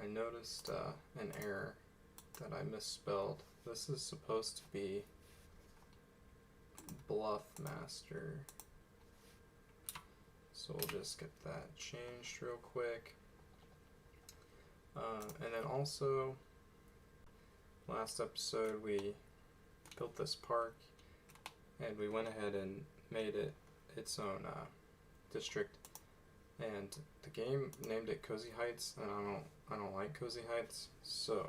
I noticed an error that I misspelled. This is supposed to be Bluff Master. So we'll just get that changed real quick. And then also, last episode we built this park and we went ahead and made it its own district, and the game named it Cozy Heights, and I don't like Cozy Heights, so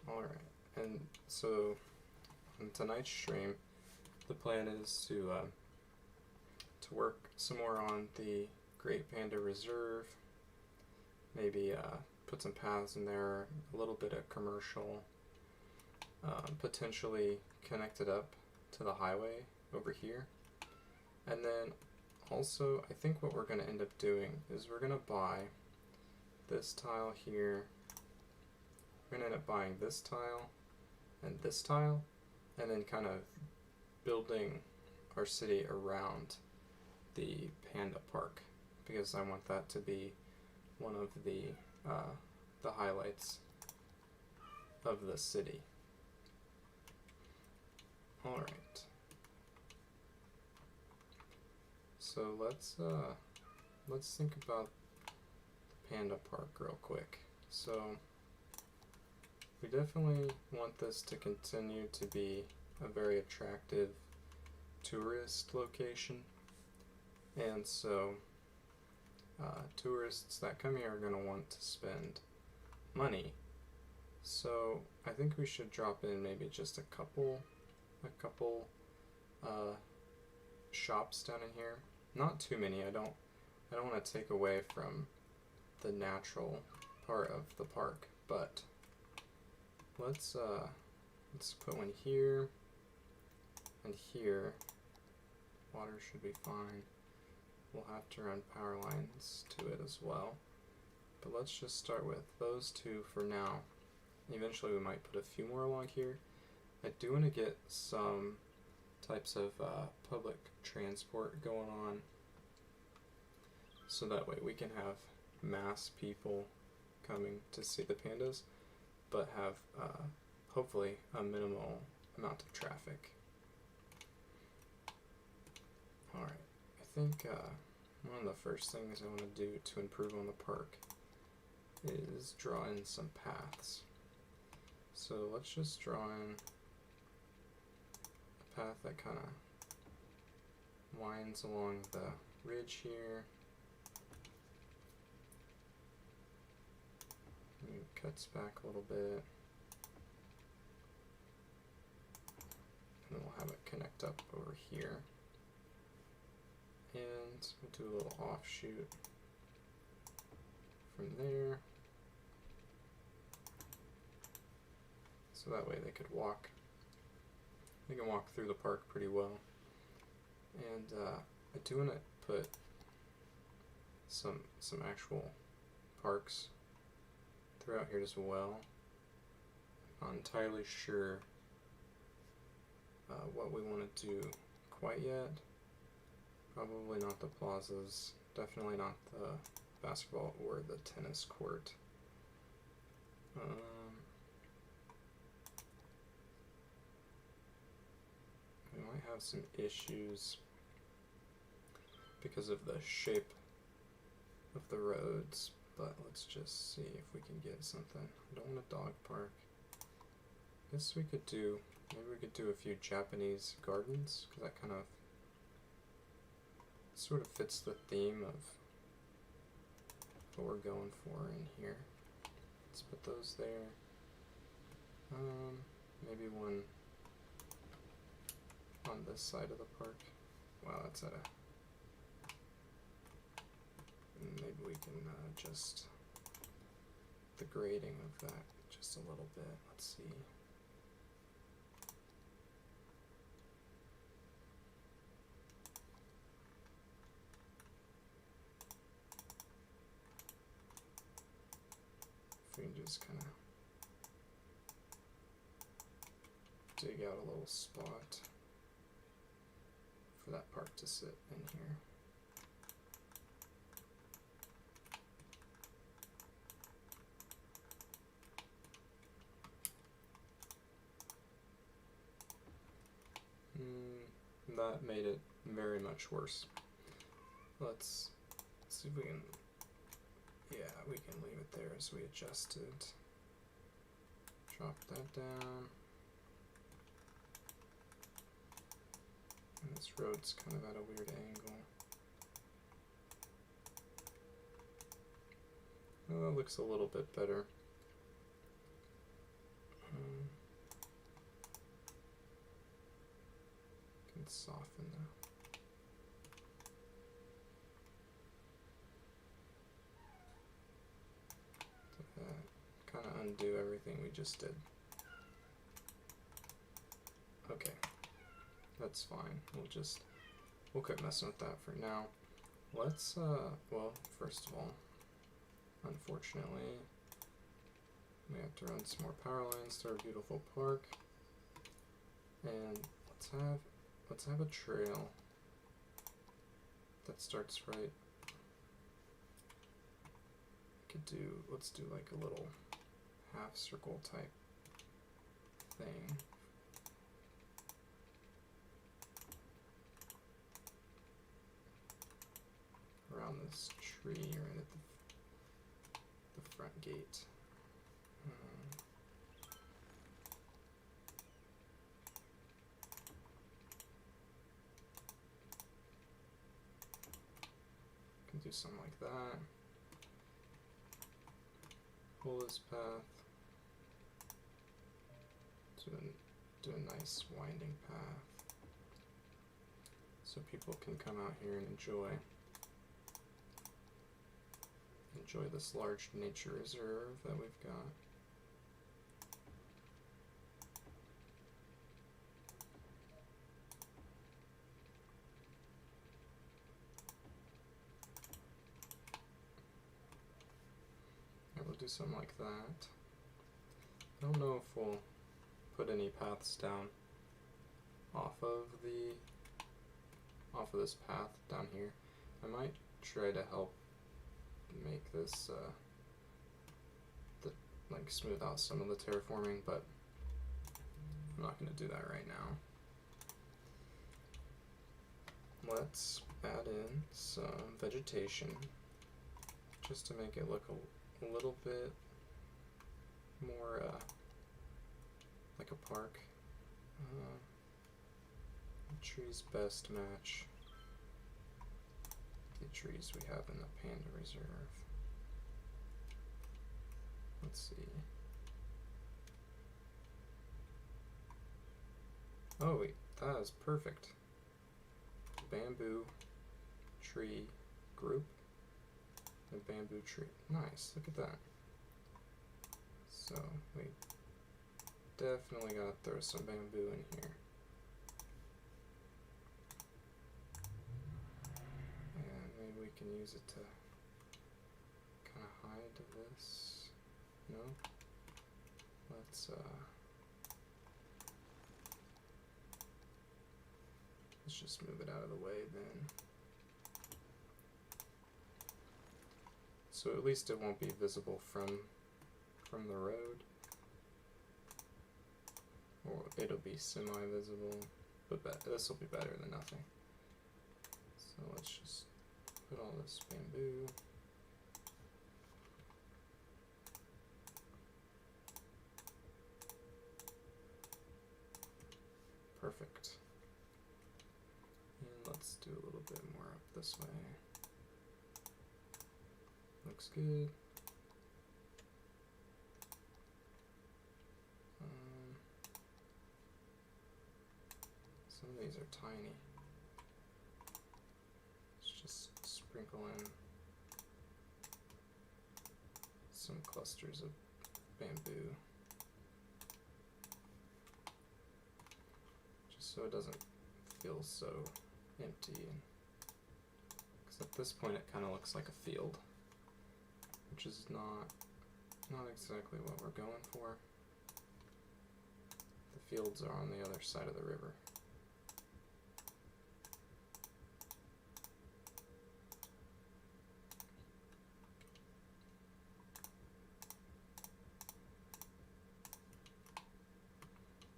alright. And so on tonight's stream, the plan is to work some more on the Great Panda Reserve, maybe put some paths in there, a little bit of commercial, potentially connect it up to the highway over here. And then also, I think what we're going to end up doing is we're going to buy this tile here. We're going to end up buying this tile, and then kind of building our city around the Panda Park, because I want that to be one of the highlights of the city. Alright. So let's think about the Panda Park real quick. So we definitely want this to continue to be a very attractive tourist location, and so tourists that come here are going to want to spend money. So I think we should drop in maybe just a couple shops down in here. Not too many. I don't want to take away from the natural part of the park, but let's put one here and here. Water should be fine. We'll have to run power lines to it as well, but let's just start with those two for now. Eventually we might put a few more along here. I do want to get some types of public transport going on, so that way we can have mass people coming to see the pandas, but have hopefully a minimal amount of traffic. Alright, I think one of the first things I want to do to improve on the park is draw in some paths. So let's just draw in a path that kind of winds along the ridge here. And cuts back a little bit. And then we'll have it connect up over here. And we'll do a little offshoot from there. So that way they can walk through the park pretty well. And I do want to put some actual parks throughout here as well. I'm not entirely sure what we want to do quite yet. Probably not the plazas, definitely not the basketball or the tennis court. We might have some issues because of the shape of the roads, but let's just see if we can get something. I don't want a dog park. Guess we could do, maybe we could do a few Japanese gardens, because that kind of sort of fits the theme of what we're going for in here. Let's put those there. Maybe one on this side of the park. Wow, that's at a... Maybe we can adjust the grading of that just a little bit. Let's see. If we can just kind of dig out a little spot for that park to sit in here. that made it very much worse. Let's see if we can, yeah, we can leave it there as we adjusted. Drop that down. And this road's kind of at a weird angle. Oh, that looks a little bit better. Can soften that. Kind of undo everything we just did. Okay, that's fine. We'll quit messing with that for now. Let's, well, first of all, unfortunately, we have to run some more power lines through our beautiful park. And let's have a trail that starts right. Let's do like a little half circle type thing. Around this tree right at the front gate. Can do something like that. Pull this path. Do a nice winding path. So people can come out here and enjoy this large nature reserve that we've got. And we'll do something like that. I don't know if we'll put any paths down off of this path down here. I might try to help make this like smooth out some of the terraforming, but I'm not going to do that right now. Let's add in some vegetation just to make it look a little bit more like a park. Trees best match the trees we have in the Panda Reserve. Let's see. Oh wait, that is perfect. Bamboo tree group and bamboo tree. Nice, look at that. So we definitely gotta throw some bamboo in here. And maybe we can use it to kind of hide this. No? Let's just move it out of the way then. So at least it won't be visible from the road. Or it'll be semi-visible, but this will be better than nothing. So let's just put all this bamboo. Perfect. And let's do a little bit more up this way. Looks good. Some of these are tiny. Let's just sprinkle in some clusters of bamboo. Just so it doesn't feel so empty. Because at this point it kind of looks like a field, which is not exactly what we're going for. The fields are on the other side of the river.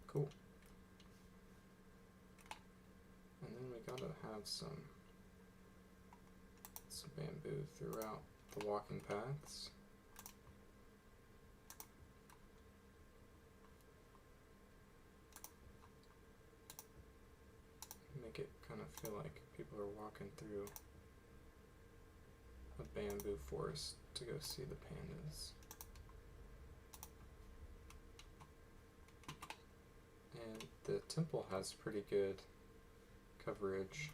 Cool. And have some bamboo throughout the walking paths. Make it kind of feel like people are walking through a bamboo forest to go see the pandas. And the temple has pretty good coverage.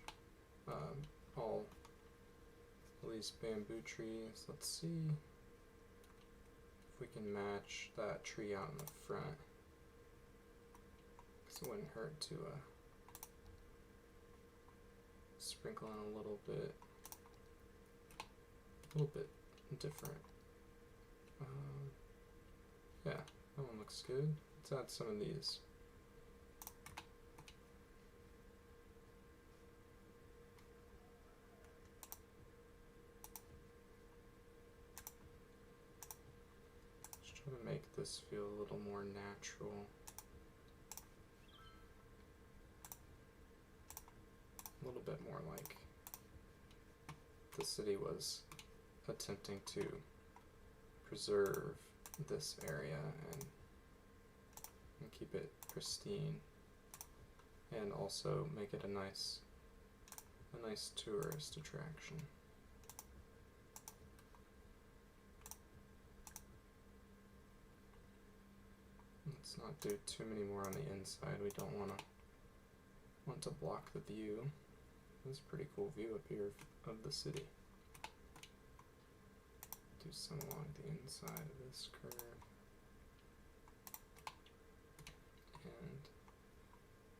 All these bamboo trees. Let's see if we can match that tree out in the front, because it wouldn't hurt to sprinkle in a little bit different. Yeah, that one looks good. Let's add some of these. Just try to make this feel a little more natural. A little bit more like the city was attempting to preserve this area and keep it pristine, and also make it a nice tourist attraction. Let's not do too many more on the inside. We don't want to block the view. This is a pretty cool view up here of the city. Do some along the inside of this curve. And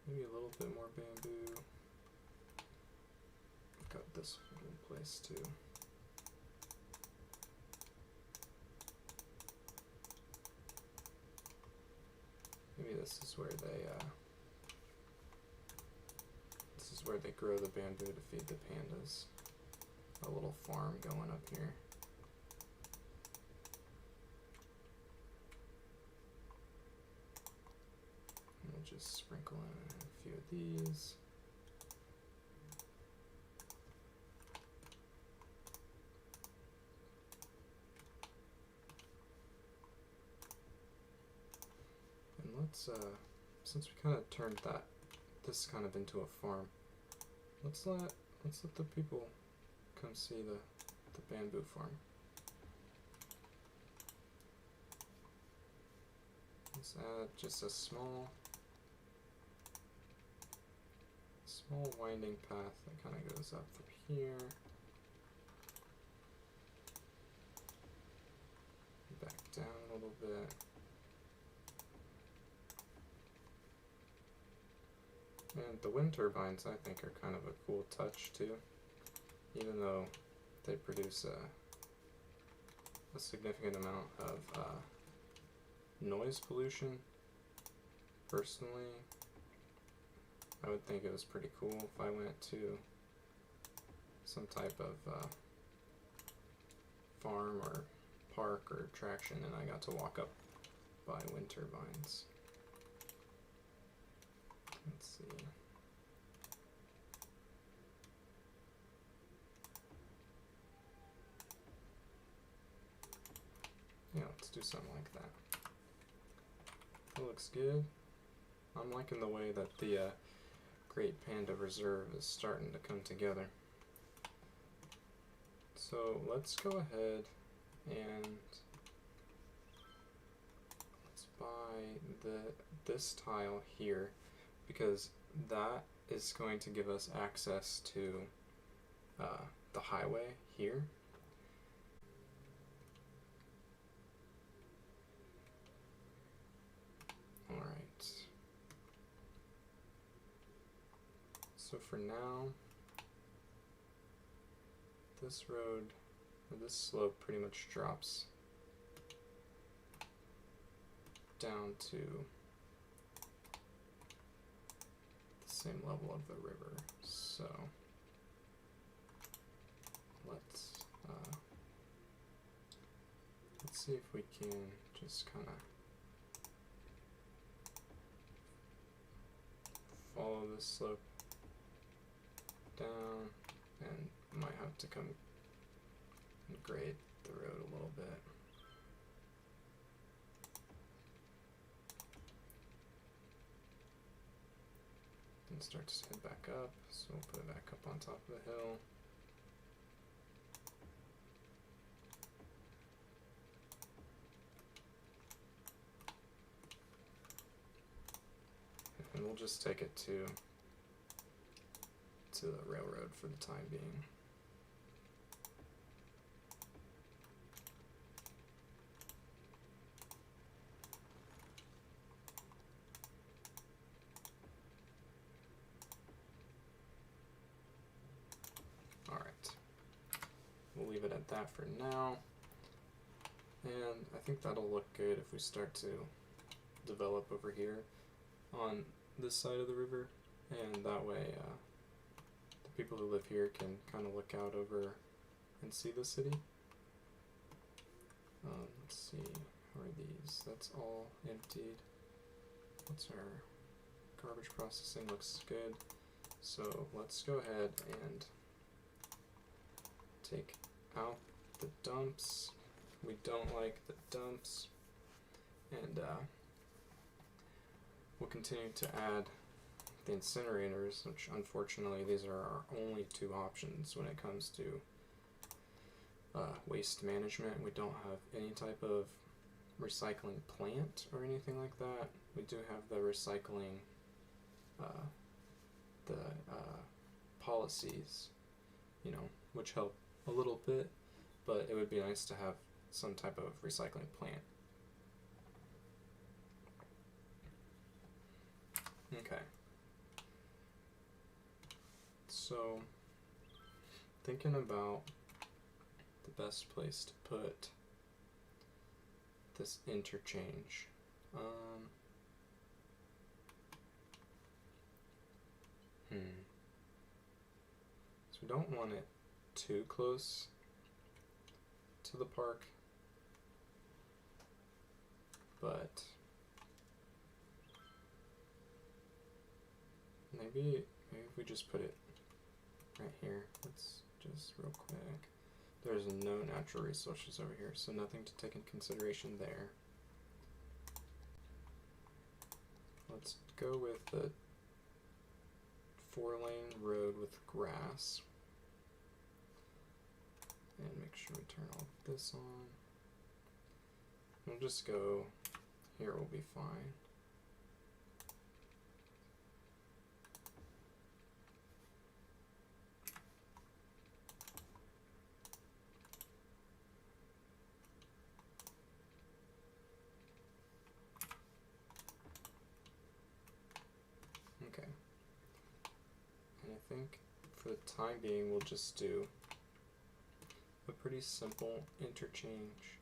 maybe a little bit more bamboo. Got this one in place too. Maybe this is where they grow the bamboo to feed the pandas. A little farm going up here. And we'll just sprinkle in a few of these. And let's, since we kind of turned this kind of into a farm, let's let the people come see the bamboo farm. Let's add just a small winding path that kind of goes up from here, back down a little bit. And the wind turbines, I think, are kind of a cool touch too, even though they produce a significant amount of noise pollution. Personally, I would think it was pretty cool if I went to some type of farm or park or attraction and I got to walk up by wind turbines. Let's see. Yeah, let's do something like that. That looks good. I'm liking the way that the Great Panda Reserve is starting to come together. So let's go ahead and let's buy this tile here, because that is going to give us access to the highway here. Alright. So for now, this road, or this slope pretty much drops down to the same level of the river. So let's see if we can just kind of follow this slope down, and might have to come and grade the road a little bit. And starts to head back up, so we'll put it back up on top of the hill. And we'll just take it to the railroad for the time being. All right, we'll leave it at that for now. And I think that'll look good if we start to develop over here on this side of the river, and that way the people who live here can kind of look out over and see the city. Let's see, how are these? That's all emptied. What's our garbage processing? Looks good. So let's go ahead and take out the dumps. We don't like the dumps, and we'll continue to add the incinerators, which unfortunately these are our only two options when it comes to waste management. We don't have any type of recycling plant or anything like that. We do have the recycling policies, you know, which help a little bit, but it would be nice to have some type of recycling plant. Okay. So, thinking about the best place to put this interchange. So we don't want it too close to the park, but maybe if we just put it right here. Let's just real quick. There's no natural resources over here, so nothing to take in consideration there. Let's go with the 4-lane road with grass. And make sure we turn all of this on. We'll just go here, we'll be fine. Okay. And I think for the time being, we'll just do a pretty simple interchange.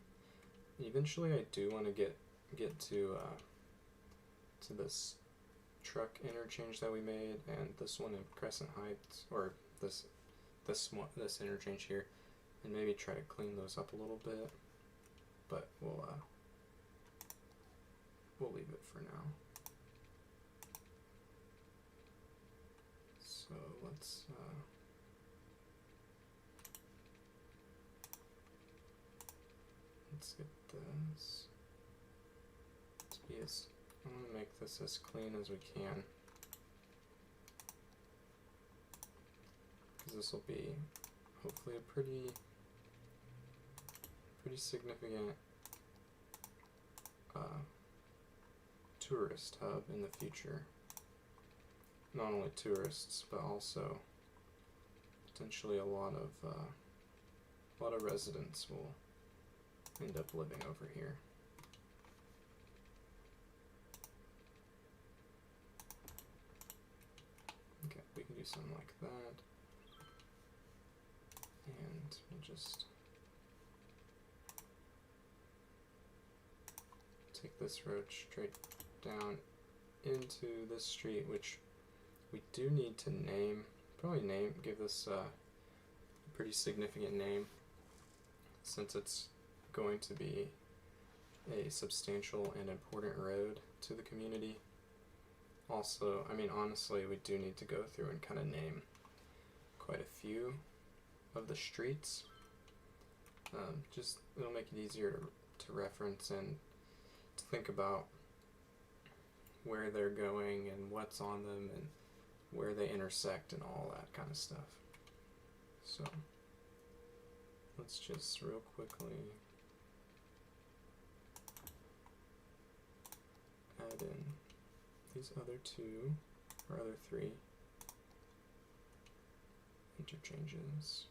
Eventually, I do want to get to this truck interchange that we made, and this one in Crescent Heights, or this interchange here, and maybe try to clean those up a little bit. But we'll leave it for now. So let's get this to be as, I want to make this as clean as we can, because this will be hopefully a pretty significant tourist hub in the future. Not only tourists, but also potentially a lot of residents will end up living over here. Okay, we can do something like that, and we'll just take this road straight down into this street, which we do need to give this a pretty significant name, since it's going to be a substantial and important road to the community. Also, I mean, honestly, we do need to go through and kind of name quite a few of the streets. Just it'll make it easier to reference and to think about where they're going and what's on them and where they intersect and all that kind of stuff. So let's just real quickly add in these other two or other three interchanges.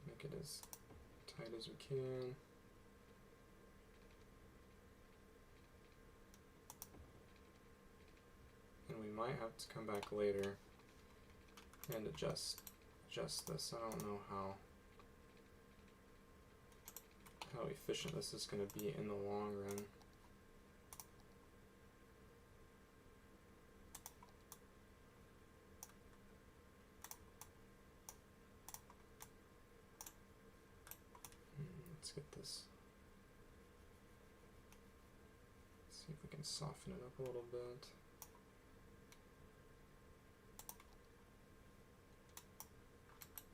Make it as tight as we can. And we might have to come back later and adjust this. I don't know how efficient this is going to be in the long run. Let's get this. Let's see if we can soften it up a little bit.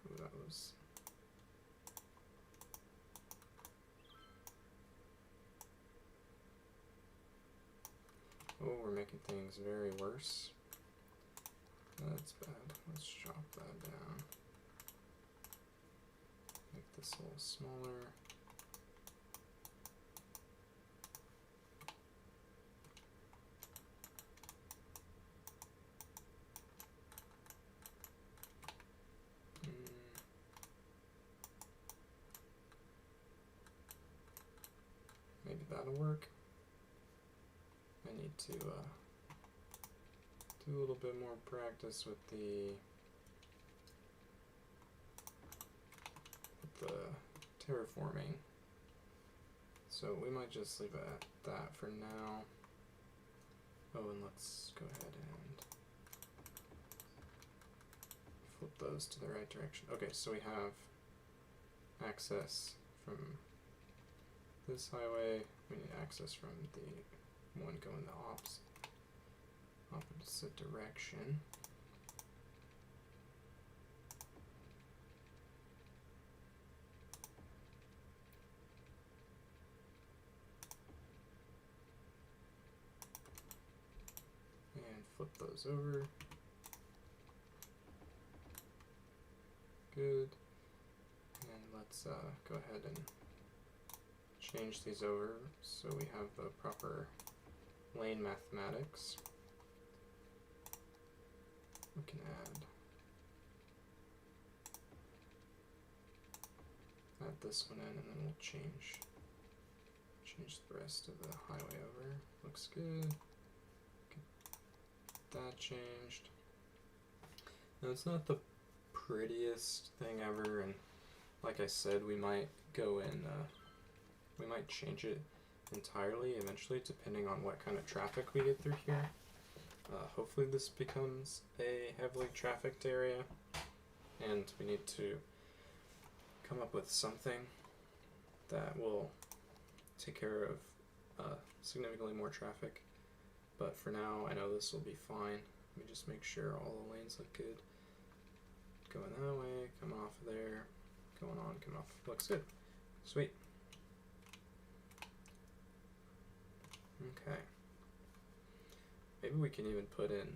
Ooh, that was. Oh, we're making things very worse. That's bad. Let's chop that down. Make this a little smaller. Maybe that'll work. I need to do a little bit more practice with the terraforming. So we might just leave it at that for now. Oh, and let's go ahead and flip those to the right direction. Okay, so we have access from this highway. We need access from the one going the opposite direction. And flip those over. Good. And let's go ahead and change these over so we have the proper lane mathematics. We can add this one in, and then we'll change the rest of the highway over. Looks good. Get that changed. Now it's not the prettiest thing ever, and like I said, we might go in. We might change it entirely eventually, depending on what kind of traffic we get through here. Hopefully this becomes a heavily trafficked area, and we need to come up with something that will take care of significantly more traffic. But for now, I know this will be fine. Let me just make sure all the lanes look good. Going that way, coming off of there, going on, coming off. Looks good. Sweet. Okay. Maybe we can even put in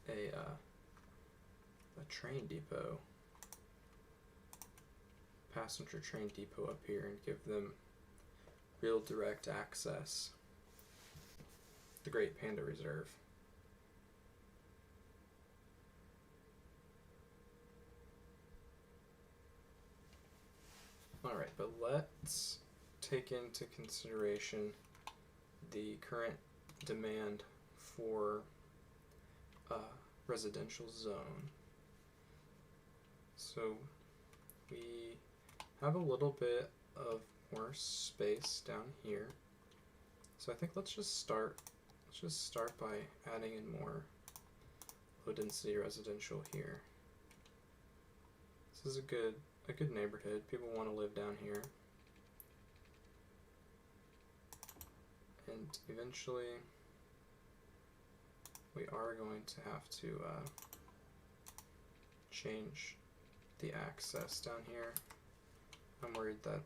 a train depot, passenger train depot up here, and give them real direct access. The Great Panda Reserve. Alright, but let's take into consideration the current demand for a residential zone. So we have a little bit of more space down here. So I think let's just start by adding in more low density residential here. This is a good neighborhood. People want to live down here. And eventually we are going to have to change the access down here. I'm worried that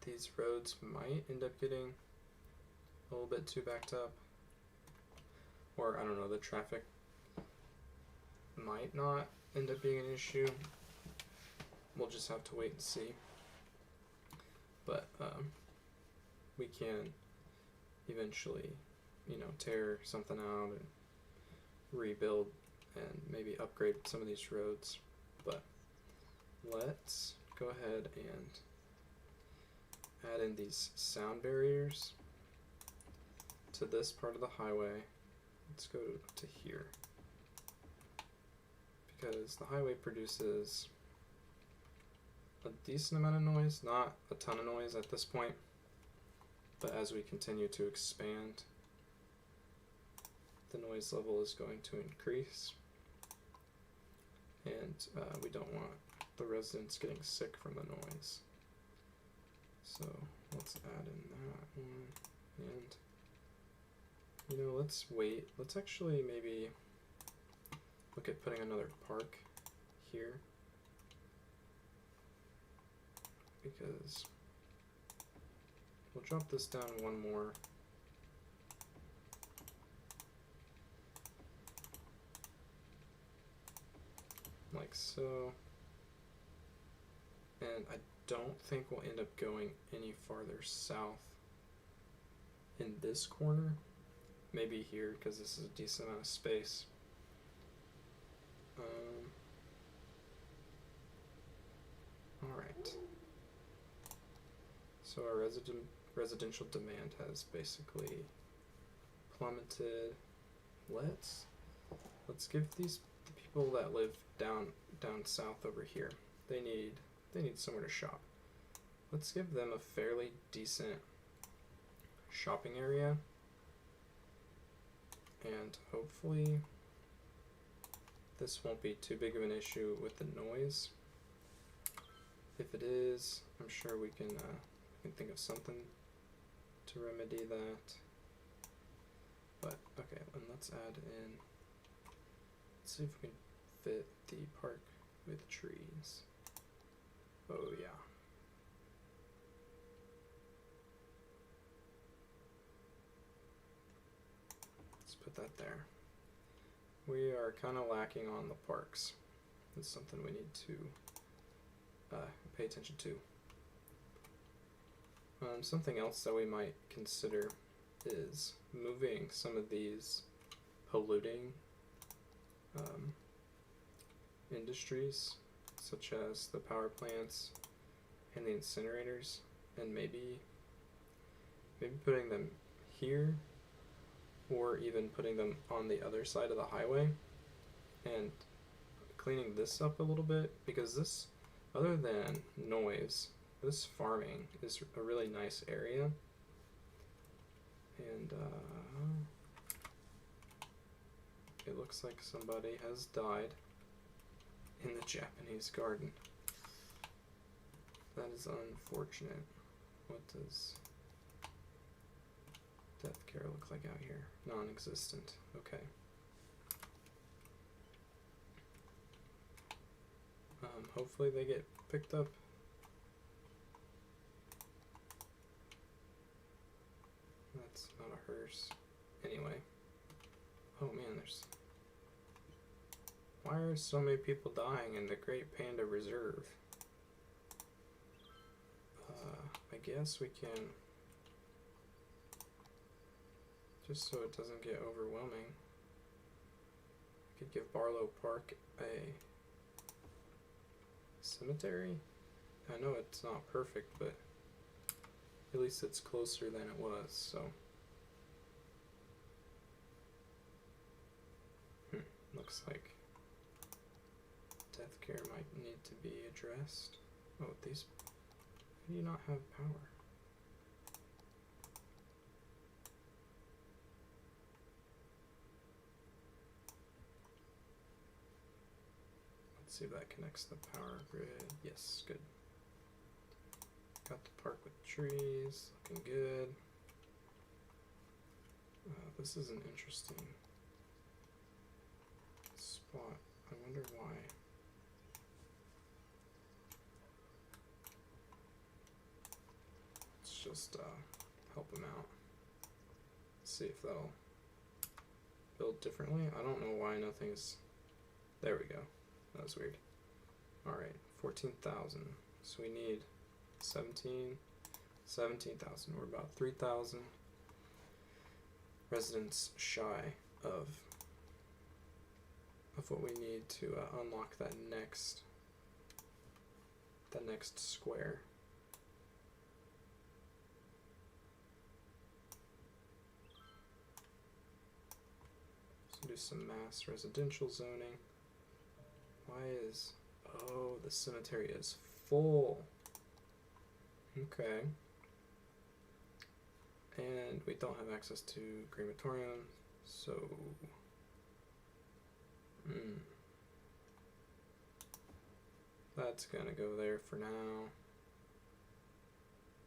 these roads might end up getting a little bit too backed up, or I don't know, the traffic might not end up being an issue. We'll just have to wait and see. But we can eventually, you know, tear something out and rebuild and maybe upgrade some of these roads. But let's go ahead and add in these sound barriers to this part of the highway. Let's go to here, because the highway produces a decent amount of noise, not a ton of noise at this point, but as we continue to expand, the noise level is going to increase, and we don't want the residents getting sick from the noise. So let's add in that one, and you know, let's wait. Let's actually maybe look at putting another park here, because we'll drop this down one more. Like so. And I don't think we'll end up going any farther south in this corner. Maybe here, because this is a decent amount of space. Alright. So our residential demand has basically plummeted. Let's give the people that live down south over here, they need somewhere to shop. Let's give them a fairly decent shopping area, and hopefully this won't be too big of an issue with the noise. If it is, I'm sure we can think of something to remedy that. But okay, and let's add in, let's see if we can fit the park with trees. Oh yeah. Let's put that there. We are kind of lacking on the parks. That's something we need to pay attention to. Something else that we might consider is moving some of these polluting industries, such as the power plants and the incinerators, and maybe putting them here, or even putting them on the other side of the highway and cleaning this up a little bit, because this, other than noise, this farming is a really nice area. And it looks like somebody has died in the Japanese garden. That is unfortunate. What does death care look like out here? Non-existent. Okay. Hopefully they get picked up. That's not a hearse. Anyway. Oh man, why are so many people dying in the Great Panda Reserve? I guess we can, just so it doesn't get overwhelming, I could give Barlow Park a cemetery. I know it's not perfect, but at least it's closer than it was, so. Looks like death care might need to be addressed. Oh, these, how do you not have power? Let's see if that connects the power grid. Yes, good. Got the park with trees, looking good. This is an interesting spot. I wonder why. Let's just help him out. See if that'll build differently. I don't know why nothing's... There we go. That was weird. Alright, 14,000. So we need 17,000. We're about 3,000 residents shy of what we need to unlock that next square. So do some mass residential zoning. Why is... Oh, the cemetery is full. Okay. And we don't have access to crematorium, so... That's gonna go there for now.